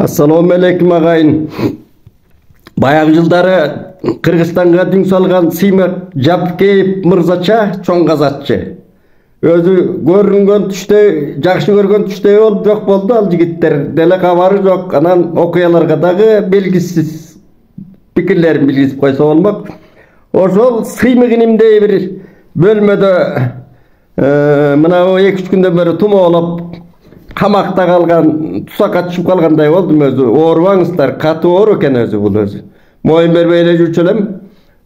Assalamu alaikum agayın. Баягы жылдары Кыргызстанга дүң салган Сыймак Жапкеев мырзача чоң казатчы. Өзү көрүнгөн түштөй, жакшы көргөн түштөй болуп жок болду ал жигиттер. Деле кабары жок. Анан окуяларга дагы белгисиз пикирлерин билгизип койсо болмок. Ошол Сыймыгинимдей бир бөлмөдө мына 2-3 күндөн бери тумоолоп камакта калган, тусакка түшүп калгандай болдум өзү. Оорубаңыздар, катуу оор экен өзү бул өзү. Моюн бербей эле жүрчү элем.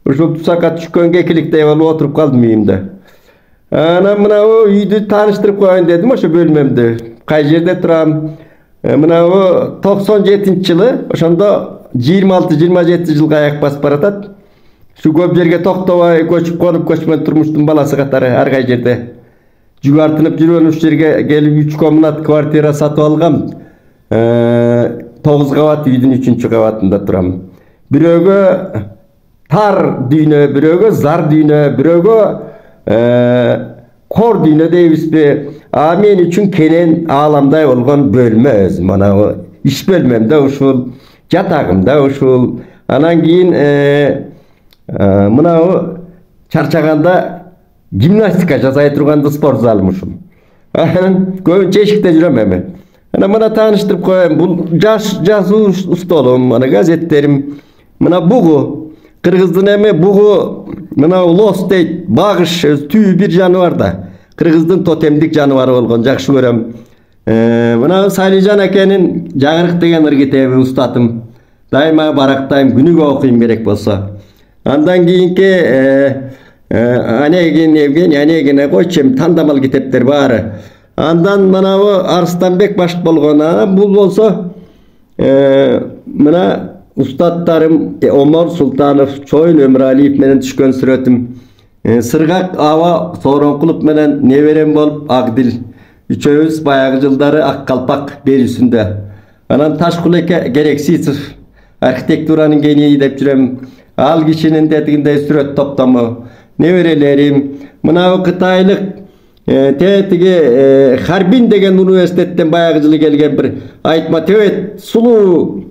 Ушул тусакка түшкөн кекиликтей болуп отуруп калдым үйүмдө. Анан мына үйдү тааныштырып коеюн дедим ошо бөлмөмдү. Кай жерде турам? Мына 97-жылы, ошондо 26-27 жылга аяк басып баратат. Şu көп жерге токтобой көчүп конуп көчмөн турмуштун баласы катары ар кай жерде. Жүгартынып жүргөн уш жерге келип 3 комнат квартира сатып алгам. 9 кабат үйдүн 3-кабатында турам. Бирөөгө тар дүйнө, бирөөгө зар дүйнө, бирөөгө кор дүйнө дейбизби? А мен үчүн кенен ааламдай болгон бөлмө өзү. Мана иш бөлмөмдө ушул, жатагымда ушул. Анан кийин мына чарчаганда гимнастика жасай турганда спорт залым ушул. Анан көбүнчө эшикте жүрөм эми. Анан мына тааныштырып коеюн. Бул жазуу столум, мына газеттерим. Мына бугу. Кыргыздын эми бугу, мына лос дейт, багыш, түү бир жаныбар да. Кыргыздын тотемдик жаныбары болгон, жакшы көрөм. Мына Салижан акенин Жаңырык деген ыр китеби устатым. Дайыма барактайм, күнүгө окуйм керек болсо. Андан кийинки Онегин Евгений Онегине койчум, тандамал китептер баары. Андан мына Арстанбек башк болгон. Бул болсо мына устаттарым Омар Султанов, Чоюн Өмүралиев менен түшкөн сүрөтүм. Сыргак Аба Сооронкулов менен неберем болуп Агдил. Үчөөбүз баягы жылдары Ак Калпак берүүсүндө. Анан Ташкулеке Керексисов, архитектуранын гении деп жүрөм. Ал кишинин дедигиндей сүрөт топтому. Неберелерим, мына Кытайлык тетиги Харбин деген университеттен баягы жылы келген бир айтма төбөт сулуу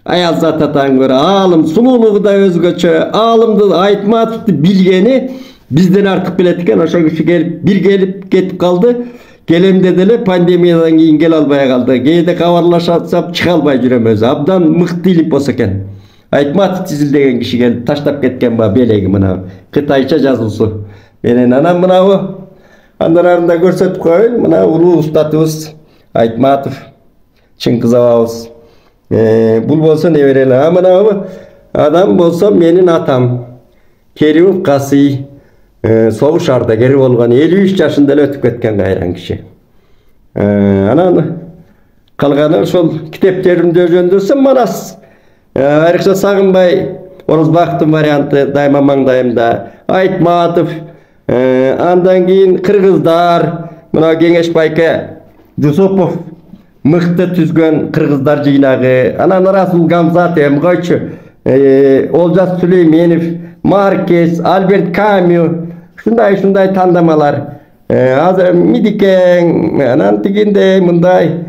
аял зат атаң көрө. Аалым сулуулугу да өзгөчө. Аалымды Айтматовду билгени бизден артык билет экен. Ошо киши келип, бир келип кетип калды. Келем деди эле, пандемиядан кийин келе албай калды. Кээде кабарлашсам чыга албай жүрөм өзү. Абдан мыкты илип экен. Айтматов тизилдеген киши келип таштап кеткен ба белеги мына кытайча жазуусу менен. Анан мына андарында көрсөтүп коеюн. Мына улуу устатыбыз Айтматов, Чыңкыз абабыз. Бул болсо неберелер. Мына адам болсо менин атам Керимов Касый, согуш ардагери болгон, 53 жашында эле өтүп кеткен кайран киши. Анан калганы ошол китептеримди жөндөсөм Манас Айрыкча Сагынбай Орозбактын варианты дайыма маңдайымда. Айтматов, андан кийин кыргыздар, мына Кеңеш Байке Жусупов мыкты түзгөн кыргыздар жыйнагы. Анан Расул Гамзат койчу, Олжас Сүлейменов, Маркес, Альберт Камю, ушундай тандамалар. Азыр Мидикең, анан тигиндей мындай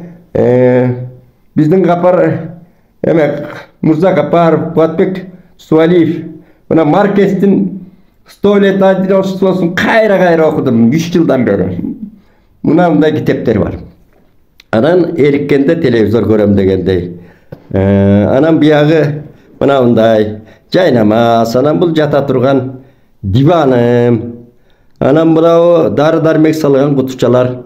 биздин капар Мурза Капаров, Куатбек Суалиев. Мына Маркестин 100 лет одиночествосун кайра окудум 3 жылдан бери. Мына мындай китептер бар. Анан эриккенде телевизор көрөм дегендей. Анан биягы мына мындай жайнамаз, анан бул жата турган диваным. Анан мына дары дармек салган кутучалар.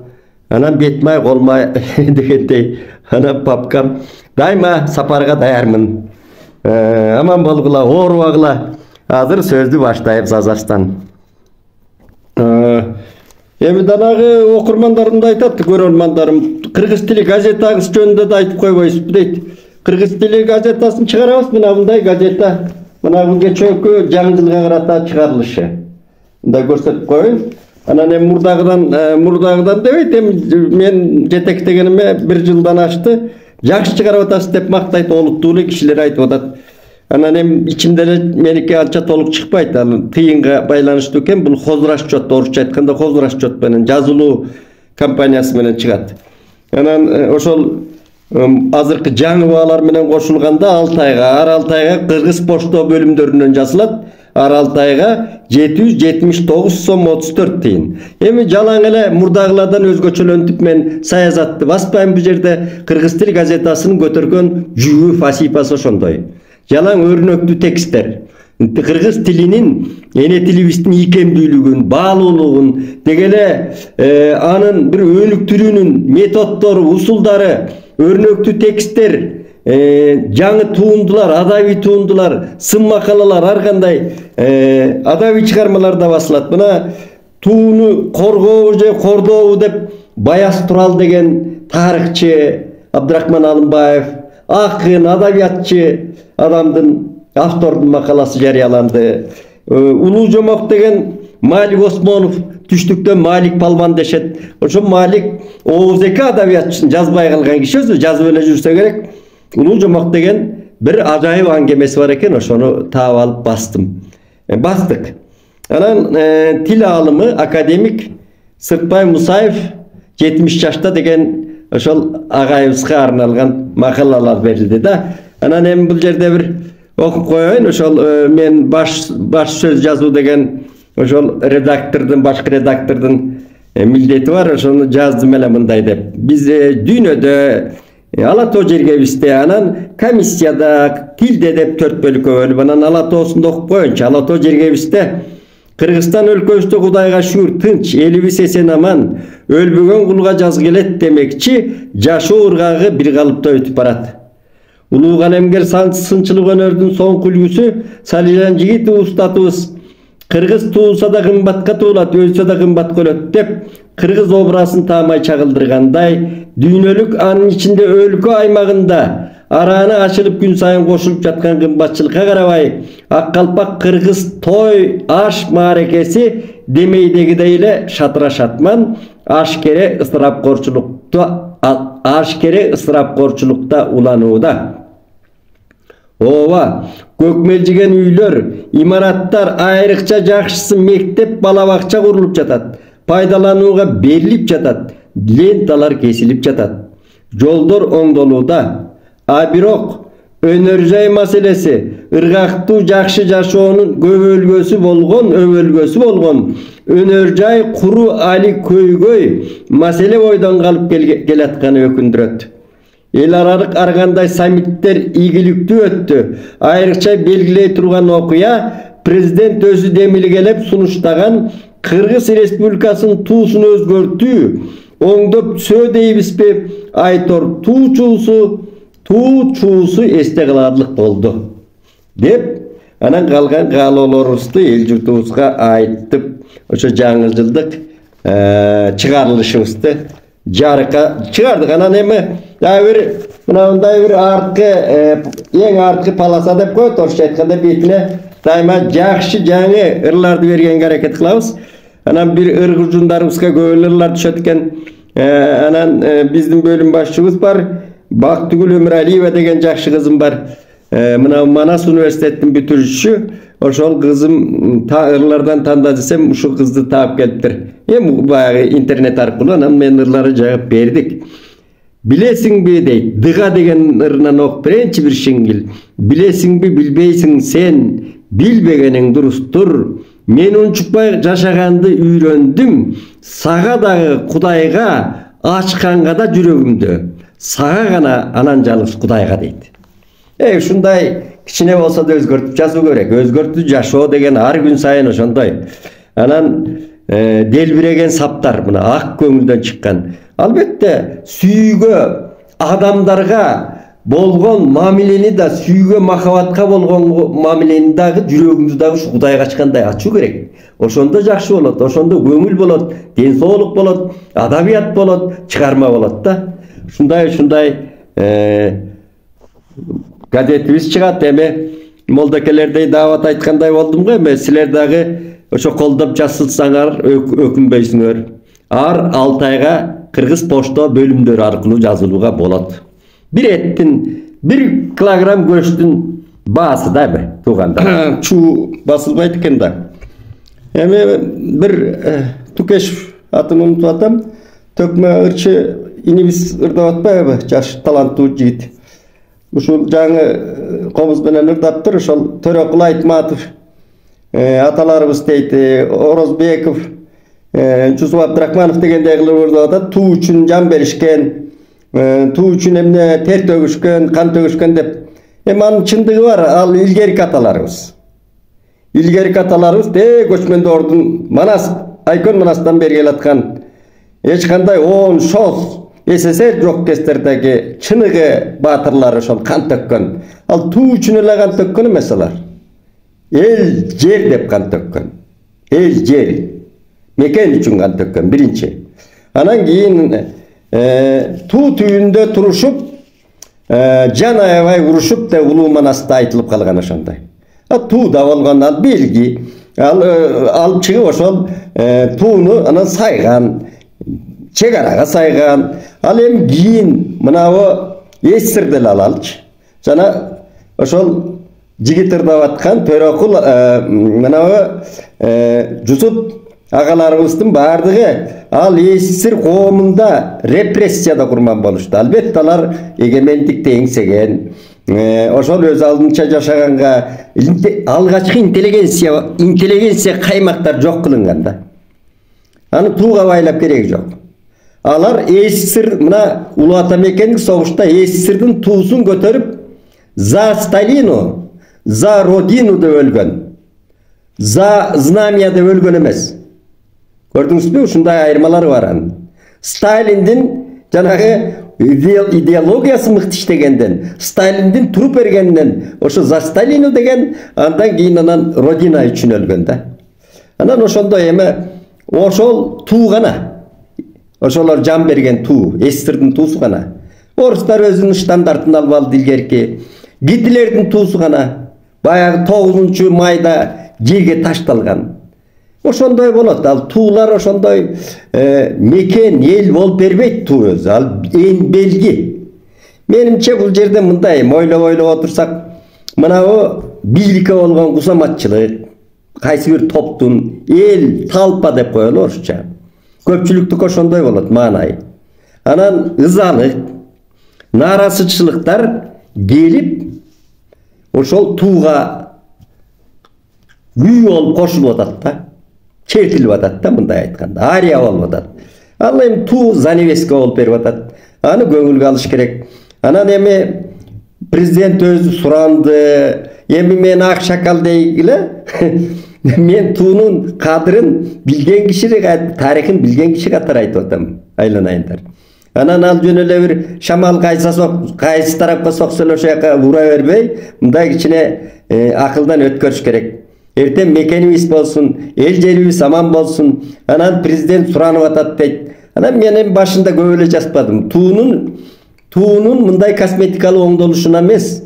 Анан бетмай колмай дегендей. Анан папкам. Дайма сапарга даярмын. Аман болгула, оорубагыла. Азыр сөздү баштайбыз Азастан. Эми данагы окурмандарымды айтат, көрөрмандарым. Кыргыз тили газетасы жөнүндө да айтып койбойсузбу дейт. Кыргыз тили газетасын чыгарабыз, мына мындай газета. Мына бул кечээкү жаңы жылга карата чыгарылышы. Мындай көрсөтүп коеюн. Анан эми мурдагыдан дебейт, эми мен жетектегениме 1 жылдан ашты. Жакшы чыгарып атасыз деп мактайт, олуттуу эле кишилер айтып атат. Анан эми ичимде эле меники анча толук чыкпайт. Ал тыйынга байланыштуу экен. Бул хозурашчот, орусча айтканда хозурашчот менен жазылуу компаниясы менен чыгат. Анан ошол азыркы жаңы баалар менен кошулганда 6 айга, ар 6 айга кыргыз почта бөлүмдөрүнөн жасалат. Ар 6 айга 779 сом 34 тиын. Эми жалаң эле мурдагылардан өзгөчөлөнтүп мен саясатты баспайм бу жерде. Кыргыз тил газетасынын көтөргөн жүгү фасипасы ошондой. Жалаң өрнөктүү тексттер. Кыргыз тилинин эне тилибиздин ийкемдүүлүгүн, баалуулугун, дегеле анын бир өнүктүрүүнүн методдору, усулдары, өрнөктүү тексттер, жаңы туындылар, адабий туындылар, сын макалалар, ар кандай адабий чыгармалар да басылат. Мына тууну коргообу же кордообу деп Баяс Турал деген тарыхчы Абдрахман Алымбаев, акын, адабиятчы адамдын автордун макаласы жарыяланды. Улуу Жомок деген Малик Осмонов, түштүктөн Малик Палван дешет. Ошо Малик Оозеки адабиятчысын жазбай калган киши, өзү жазып эле жүрсө керек. Улуу Жомок деген бир ажайып аңгемеси бар экен, ошону таап алып бастык. Анан тил алымы академик Сыртбай Мусаев 70 жашта деген ошол агайыбызга арналган макалалар берилди да. Анан эми бул жерде бир окуп коеюн. Ошол мен баш сөз жазуу деген ошол редактордун, башкы редактордун милдети бар. Ошону жаздым эле мындай деп. Биз дүйнөдө ала тоо жергебизде, анан комиссияда, тилде деп 4 бөлүккө бөлүп, анан ала тоосунда окуп коеюнчу. Ала тоо жергебизде Кыргызстан өлкөбүздө Кудайга шүгүр тынч, элибиз эсен аман, өлбөгөн кулга жаз келет демекчи, жашоо ыргагы бир калыпта өтүп барат. Улуу калемгер сынчылык өнөрдүн соңку үлгүсү Салижан Жигит устатыбыз кыргыз туулса да кымбатка туулат, өлсө да кымбатка өлөт деп кыргыз образын таамай чагылдыргандай, дүйнөлүк анын ичинде өлкө аймагында арааны ачылып күн сайын кошулуп жаткан кымбатчылыкка карабай, ак калпак кыргыз той аш маарекеси демейдегидей эле шатыра шатман, ашкере ысырапкорчулукта уланууда. Ооба, көкмелжиген үйлөр, имараттар, айрыкча жакшысы мектеп, бала бакча курулуп жатат. Пайдаланууга берилип жатат. Ленталар кесилип жатат. Жолдор оңдолууда. А бирок өнөр-жай маселеси, ыргактуу жакшы жашоонун өбөлгөсү болгон өнөр-жай куру али көйгөй маселе бойдон калып келатканы өкүндүрөт. Эл аралык ар кандай саммиттер ийгиликтүү өттү. Айрыкча белгилей турган окуя президент өзү демилгелеп сунуштаган Кыргыз Республикасынын туусун өзгөртүү, оңдоп түсө дейбизби, Айтор туучусу эсте каларлык болду деп, анан калган каалоолорубузду эл журтубузга айтып, ошо жаңы жылдык чыгарылышыбызды жарыкка чыгардык. Анан эми мындай бир эң арткы полоса деп коет, орусча айтканда бетине дайыма жакшы жаңы ырларды бергенге аракет кылабыз. Анан бир ыр ужундарыбызга көп ырлар түшөт экен. Анан биздин бөлүм башчыбыз бар, Бактыгүл Өмүралиева деген жакшы кызым бар. Мына Манас университеттин бүтүрүүчүсү. Ошол кызым ырлардан танда десем, ушул кызды таап келиптир. Эми баягы интернет аркылуу анан мен ырларды жагып бердик. Билесиңби дейт, дыга деген ырынан окуп берейинчи бир шиңгил. Билесиңби, билбейсиң сен, билбегениң дурустур. Мен унчукпай жашаганды үйрөндүм. Сага дагы Кудайга, ачканга да жүрөгүмдү. Сага гана анан жалгыз Кудайга дейт. Ушундай кичине болсо да өзгөртүп жазуу керек. Өзгөртүү жашоо деген ар күн сайын ошондой. Анан делбиреген саптар, мына ак көңүлдөн чыккан. Албетте сүйгө, адамдарга болгон мамилени да, сүйгө, махабатка болгон мамилени дагы жүрөгүңдү дагы ушу Кудайга ачкандай ачуу керек. Ошондо жакшы болот, ошондо көңүл болот, ден соолук болот, адабият болот, чыгарма болот да. Ушундай газетибиз чыгат. Эми молдокелердей даават айткандай болдум го, эми силер дагы ошо колдоп жазсаңар өкүнбөйсүңөр. Ар 6 айга Кыргыз почта бөлүмдөрү аркылуу жазылууга болот. Бир еттин, 1 килограмм көчтүн баасы да эми тууганда чуу басылбайт экен да. Эми бир Тукешев атын унутуп атам. Төкмө ырчы inimiz ırдап atпайбы, жаш таланттуу жигит. Ушул жаңы комуз менен ырдаптыр, ошол Төрөкул Айтматов, аталарыбыз дейт, Орозбеков, Жусуп Абдрахманов дегендей кылып ырдап атат. Туу үчүн жан беришкен, туу үчүн эмне тер төгүшкөн, кан төгүшкөн деп. Анын чындыгы бар, ал илгерки аталарыбыз. İlgeri atalarımız göçmende ordun Manas, Aykön Manas'tan beri gelatkан eç kanday 10 şol SSR жоқ kesтердеги чыныгы батырлары ошол кан төккөн. Ал туу үчүн эле кан төккөн эмес алар. Эл жер деп кан төккөн. Эл жер. Мекен үчүн кан төккөн биринчи. Анан кийин туу түйүндө турушуп жан аябай урушуп да улуу Манаста айтылып калган ошондой. Туу да болгондон белги алып чыгып ошол тууну анан сайган, чек арага сайган. Ал эми кийин мынабу эсир деле алалчы. Жана ошол жигит ырдап аткан Төрөкул мынабу Жусуп агаларыбыздын бардыгы ал эсир коомунда репрессияда курман болушту. Албетте алар эгемендикти эңсеген, ошол өз алдынча жашаганга алгачкы интеллигенция каймактар жок кылынган да. Аны тууга байлап кереги жок. Алар эсир мына улуу ата мекендик согушта эсирдин туусун көтөрүп за Сталину, за Родину деп өлгөн. За знамя деп өлгөн эмес. Көрдүңүзбү? Ушундай айырмалары бар анын. Сталиндин жанагы идеологиясы мыкты иштегенден, Сталиндин туруп бергенден, ошо за Сталину деген, андан кийин анан Родина үчүн өлгөн да. Анан ошондой эме ошол туу гана. Ошолор жан берген туу, эсирдин туусу гана. Орустар өзүнүн штандартын алып алды илгерки. Гитлердин туусу гана. Баягы 9-майда жерге ташталган. Ошондой болот. Ал туулар ошондой мекен, эл болуп бербейт туу өзү. Ал эң белги. Менимче бул жерде мындай ойлоп отурсак, мынабу бийликке болгон кусаматчылык, кайсы бир топтун эл талпа деп коелу орусча. Көпчүлүктүк ошондой болот маанай. Анан ызалык, нааразычылыктар келип ошол тууга күй болуп кошулуп атат да. Чертилип атат да, мындай айтканда. Ария болуп атат. Ал эми туу занавеска болуп берип атат. Аны көңүлгө алыш керек. Анан эми президент өзү суранды. Эми мен ак шакал дейгиле. Мен туунун кадырын билген киши, тарыхын билген киши катары айтып атам. Айланайындар. Анан ал жөн эле бир шамал кайсы тарапка соксо эле ошол жака ура бербей, мындай кичине акылдан өткөрүш керек. Эртең мекенибиз болсун, эл жерибиз аман болсун. Анан президент суранып атат дейт. Анан мен башында көп эле жазбадым. Туунун мындай косметикалык оңдолушуна эмес,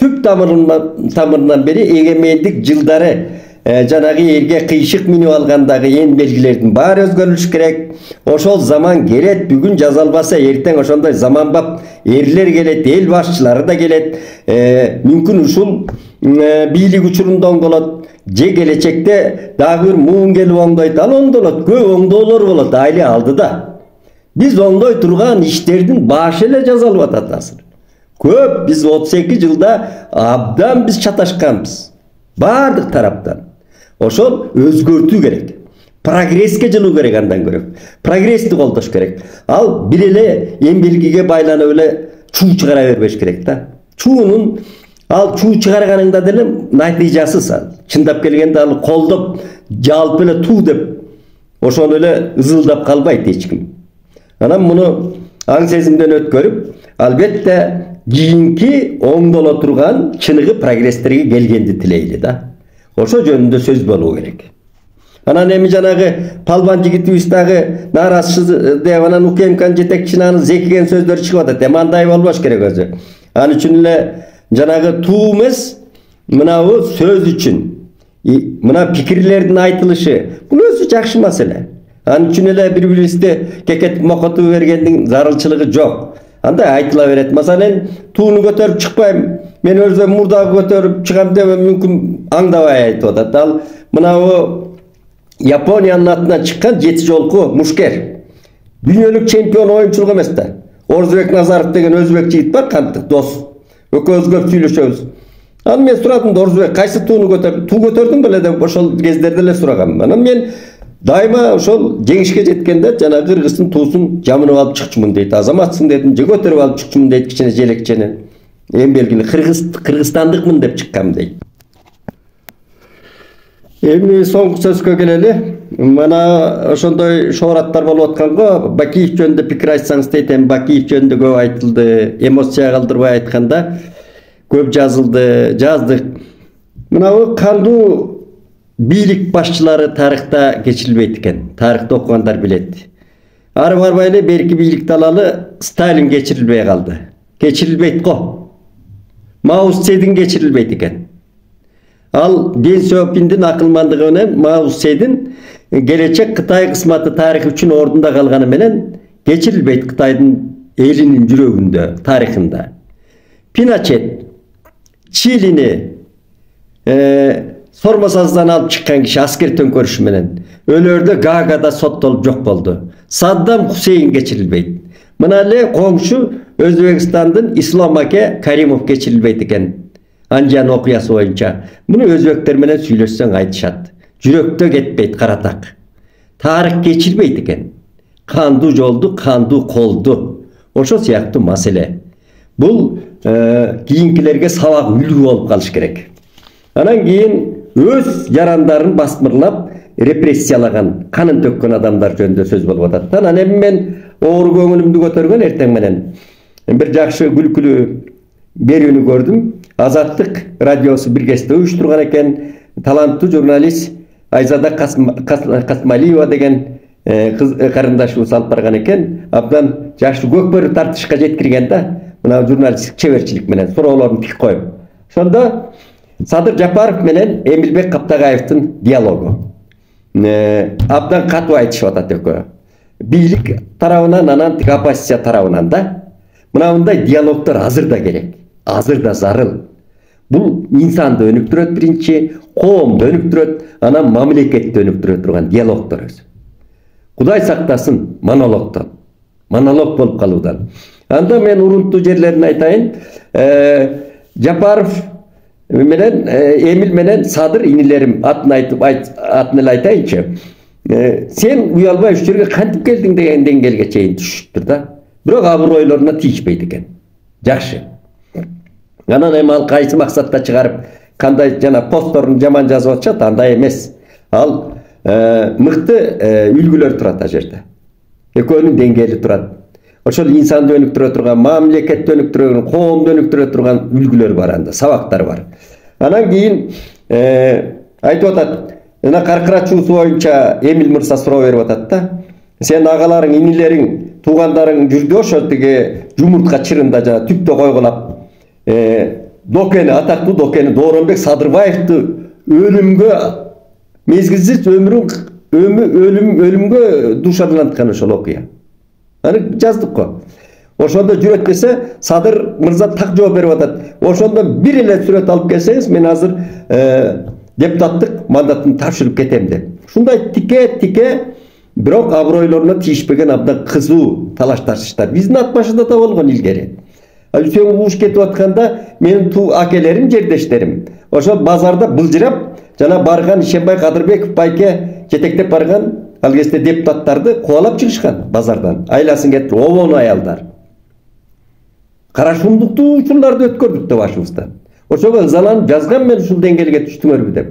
түп тамырынан бери эгемендик жылдары жанагы элге кыйшык минип алгандагы эң белгилердин баары өзгөрүлүш керек. Ошол заман келет, бүгүн жазалбаса эртең ошондой заманбап эрлер келет, эл башчылары да келет. Мүмкүн ушул бийлик учурунда оңдолот, же келечекте дагы бир муун келип оңдойт, ал оңдолот, көп оңдоолор болот айли алдыда. Биз оңдой турган иштердин башы эле жазалып атат азыр. Көп, биз 32 жылда абдан биз чаташканбыз. Бардык тараптан. Ошол өзгөртүү керек. Прогресске жылуу керек андан көрөк. Прогрессти колдош керек. Ал бир эле эмбелгиге байланып эле чуу чыгара бербеш керек да. Чуунун ал чуу чыгарганыңда деле натыйжасыз ал. Чындап келгенде ал колдоп, жалпы эле туу деп ошону эле ызылдап калбайт эч ким. Анан муну аң сезимден өткөрүп, албетте кийинки оңдоло турган чыныгы прогресстерге келгенди тилейли да. Ошо жөнүндө сөз болуу керек. Анан эми жанагы палбан жигитибиз дагы нааразычы деп анан УКМКнын жетекчисине анын зекиген сөздөр чыгып атат. Эми андай болбош керек өзү. Ал үчүн эле жанагы туу эмес, мынабу сөз үчүн, мына пикирлердин айтылышы, бул өзү жакшы маселе. Ал үчүн эле бири-бирибизди кекетип мокотуп бергендин зарылчылыгы жок. Андай айтыла берет. Масален, тууну көтөрүп чыкпайм, мен өзүм мурдагы көтөрүп чыгам деп мүмкүн аңдабай айтып атат. Ал мынабу Япониянын атынан чыккан 7 жолку мушкер. Dünyoluk çempion oyunculuk emes da. Orzubek Nazarov деген өзбек жигит бар, кантык дос. Экөөбүз көп сүйлөшөбүз. Анан мен сурадым да, Орзубек кайсы тууну туу көтөрдүң беле деп ошол кездерде эле сурагам. Анан мен дайыма ошол жеңишке жеткенде жана кыргыздын туусун жамынып алып чыкчумун дейт. Азаматсың дедим, же көтөрүп алып чыкчумун дейт, кичине желекчени. Эң белгилүү кыргызстандыкмын деп чыккам дейт. Эми соңку сөзгө келели. Мана ошондой шоораттар болуп атканго, Бакиев жөнүндө пикир айтсаңыз дейт. Эми Бакиев жөнүндө көп айтылды, эмоция калтырбай айтканда көп жазылды, жаздык. Мынабу кандуу бийлик башчылары тарыхта кечирилбейт экен. Тарыхты окугандар билет. Ары барбай эле берки бийликти алалы, Сталин кечирилбей калды. Кечирилбейт го. Мао Цзедун кечирилбейт экен. Ал Дэн Сяопиндин акылмандыгы менен Мао Цзедун келечек Кытай кысматы тарихи үчүн ордунда калганы менен кечирилбейт Кытайдын элинин жүрөгүндө, тарихында. Пиночет Чилини Сормосаздан алып чыккан киши аскер төңкөрүшү менен өлөрдө Гаагада соттолуп жок болду. Саддам Хусейн кечирилбейт. Мына эле коңшу Өзбекстандын Ислам аке Каримов кечирилбейт экен. Анжан окуясы боюнча. Муну өзбектер менен сүйлөшсөң айтышат. Жүрөктө кетпейт каратак. Тарых кечирбейт экен. Кандуу жолду, кандуу колду. Ошо сыяктуу маселе. Бул кийинкилерге сабак үлгү болуп калыш керек. Анан кийин өз жарандарын басмырлап, репрессиялаган, канын төккөн адамдар жөнүндө сөз болуп атат. Анан эми мен оор көңүлүмдү көтөргөн эртең менен бир жакшы күлкүлүү берүүнү көрдүм. Азаттык радиосу биргесте уюштурган экен. Таланттуу журналист Айзада Касмалиева деген карындашыбыз алып барган экен. Абдан жакшы көкбөрү тартышка жеткирген да. Мына журналисттик чеберчилик менен суроолорун тик коюп. Ошондо Садыр Жапаров менен Эмилбек Каптагаевдин диалогу. Абдан катуу айтышып атат экөө. Бийлик тарабынан, анан тик оппозиция тарабынан да. Мына мындай диалогдор азыр да керек. Азыр да зарыл. Бул инсанды өнүктүрөт биринчи, коомду өнүктүрөт, анан мамлекетти өнүктүрө турган диалогдор өзү. Кудай сактасын монологдон. Монолог болуп калуудан. Анда мен урунтуу жерлерин айтайын. Жапаров менен Эмил менен Садыр инилерим атын айтып атын эле айтайынчы. Сен уялбай уш жерге кантип келдиң деген деңгээлге чейин түшүптүр да. Бирок абройлоруна тийишпейт экен. Жакшы. Анан эми ал кайсы максатта чыгарып, кандай жана постторун жаман жазып атышат, андай эмес. Ал мыкты үлгүлөр турат а жерде. Экөөнүн деңгээли турат. Ошол инсанды өнүктүрө турган, мамлекетти өнүктүрө турган, коомду өнүктүрө турган үлгүлөр бар анда, сабактар бар. Анан кийин айтып атат, мына каркырачуусу боюнча Эмил мырза суроо берип атат да. Сен агаларың, инилериң, туугандарың жүрдү ошо тиги жумуртка чырында жана түптө койгулап Докени, атактуу Докени Дооронбек Садырбаевди өлүмгө мезгилсиз өлүмгө душарланткан ошол окуя. Аны жаздык го. Ошондо жүрөт десе, Садыр мырза так жооп берип атат. Ошондо бир эле сүрөт алып келсеңиз, мен азыр депутаттык мандатын тапшырып кетем деп. Ушундай тике, бирок абройлоруна тийишпеген абдан кызуу талаш тартыштар. Биздин ат башында да болгон илгери. Үсен Кууш кетип атканда менин туу акелерим, жердештерим. Ошо базарда былжырап, жана барган Ишенбай Кадырбеков байке жетектеп барган ал кезде депутаттарды кубалап чыгышкан базардан. Айласын кетип, обон аялдар. Карашумдуктуу учурларды өткөрдүк деп башыбыздан. Ошого ызаланып жазган, мен ушул деңгээлге түштүңөрбү деп.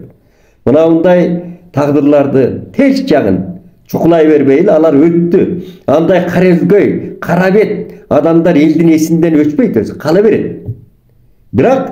Мына мындай тагдырларды тез жагын чукулай бербейли, алар өттү. Андай карезгөй, карабет адамдар элдин эсинден өчпөйт өзү, кала берет. Бирок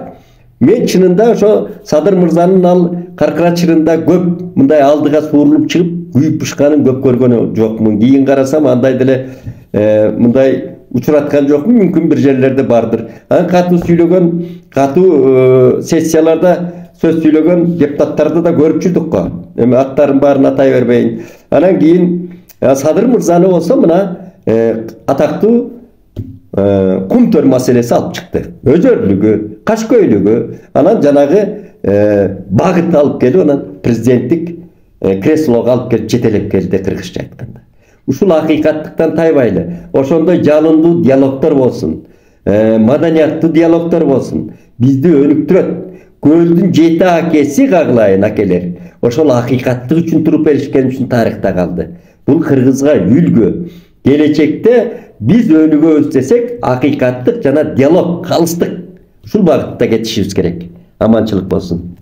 мен чынында ошо Садыр мырзанын ал каркыра чырында көп мындай алдыга суурулуп чыгып, күйүп бышканын көп көргөн жокмун. Кийин карасам андай деле мындай учураткан жокмун, мүмкүн бир жерлерде бардыр. Анан катуу сүйлөгөн, катуу сессияларда сөз сүйлөгөн депутаттарды да көрүп жүрдүк го. Эми аттарын баарын атай бербейин. Анан кийин Садыр мырзаны болсо мына атактуу кумтөр маселеси алып чыкты. Өзөрлүгү, кашкөйлүгү, анан жанагы багыт алып келип, анан президенттик креслого алып келип жетелеп келди, кыргызча айтканда. ушул акыйкаттыктан тайбайлы. Ошондой жалындуу диалогдор болсун, маданияттуу диалогдор болсун. Бизди өнүктүрөт. Көлдүн 7 акеси кагылайын акелер. Ошол акыйкаттык үчүн туруп беришкен үчүн тарыхта калды. Бул кыргызга үлгү. Келечекте биз өнүгөбүз десек, акыйкаттык жана диалог, калыстык ушул багытта кетишибиз керек. Аманчылык болсун.